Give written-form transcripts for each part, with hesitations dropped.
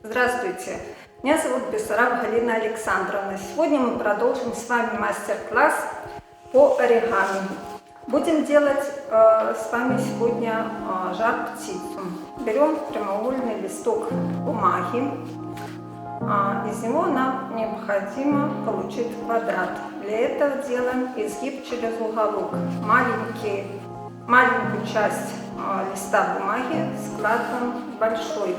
Здравствуйте, меня зовут Бессараб Галина Александровна. Сегодня мы продолжим с вами мастер-класс по оригами. Будем делать с вами сегодня жар-птицу. Берем прямоугольный листок бумаги. Из него нам необходимо получить квадрат. Для этого делаем изгиб через уголок. Маленькую часть листа бумаги складываем в большой.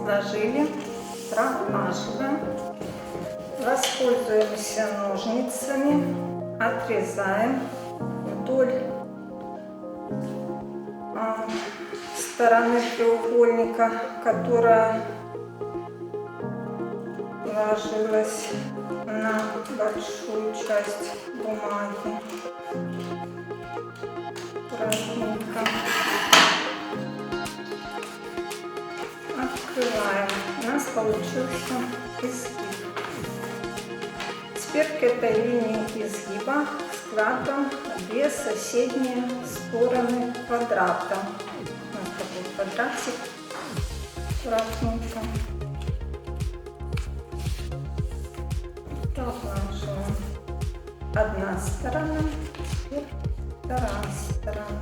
Сложили, проглаживаем, воспользуемся ножницами, отрезаем вдоль стороны треугольника, которая ложилась на большую часть бумаги. Аккуратненько открываем. У нас получился изгиб. Теперь к этой линии изгиба складываем две соседние стороны квадрата. У нас такой квадратик. Аккуратненько проглаживаем. Одна сторона, теперь вторая сторона.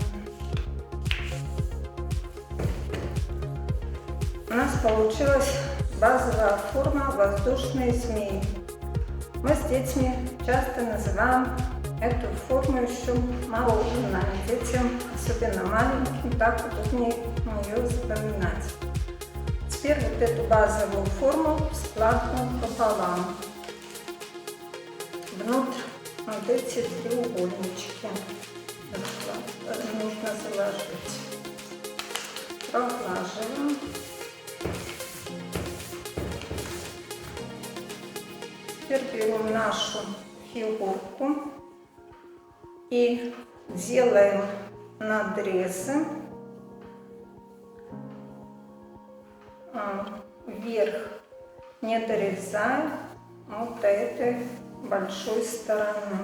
У нас получилась базовая форма воздушной змеи. Мы с детьми часто называем эту форму еще мороженое. Детям, особенно маленьким, так удобнее ее запоминать. Теперь вот эту базовую форму складываем пополам. Внутрь вот эти треугольнички нужно заложить. Проглаживаем. Теперь берем нашу фигурку и делаем надрезы вверх, не дорезая вот до этой большой стороны.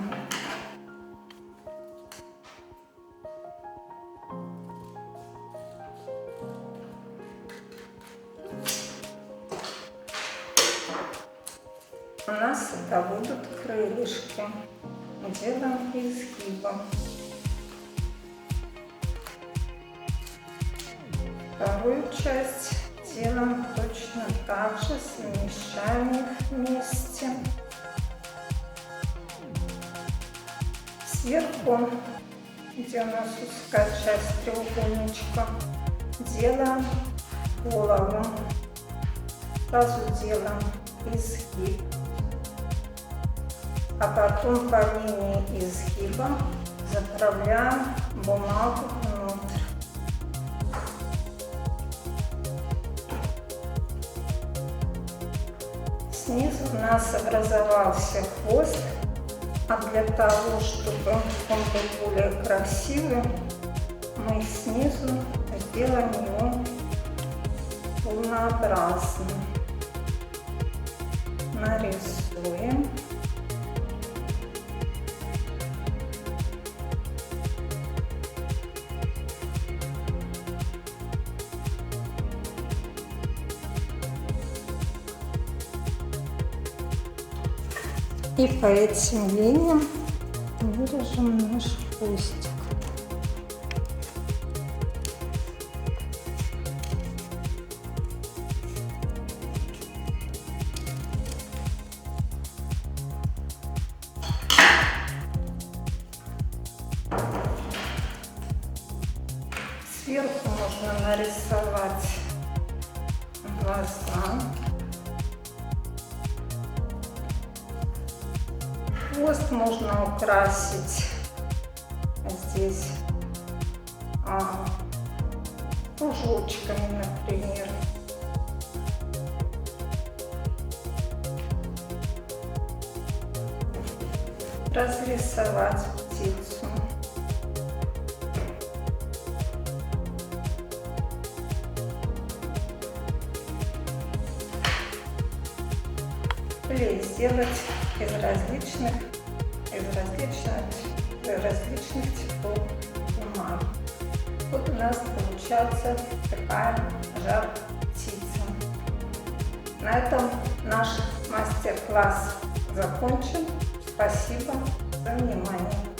У нас это будут крылышки. Делаем изгибом. Вторую часть делаем точно так же, совмещаем их вместе. Сверху, где у нас узкая часть треугольничка, делаем голову. Сразу делаем изгиб. А потом по линии изгиба заправляем бумагу внутрь. Снизу у нас образовался хвост, а для того, чтобы он был более красивый, мы снизу сделаем его полнообразным. Нарисуем. И по этим линиям вырежем наш хвостик. Сверху можно нарисовать глаза. Хвост можно украсить здесь кружочками, например. Разрисовать птицу. Или сделать из различных цветов бумаги. Вот у нас получается такая жар-птица. На этом наш мастер-класс закончен. Спасибо за внимание.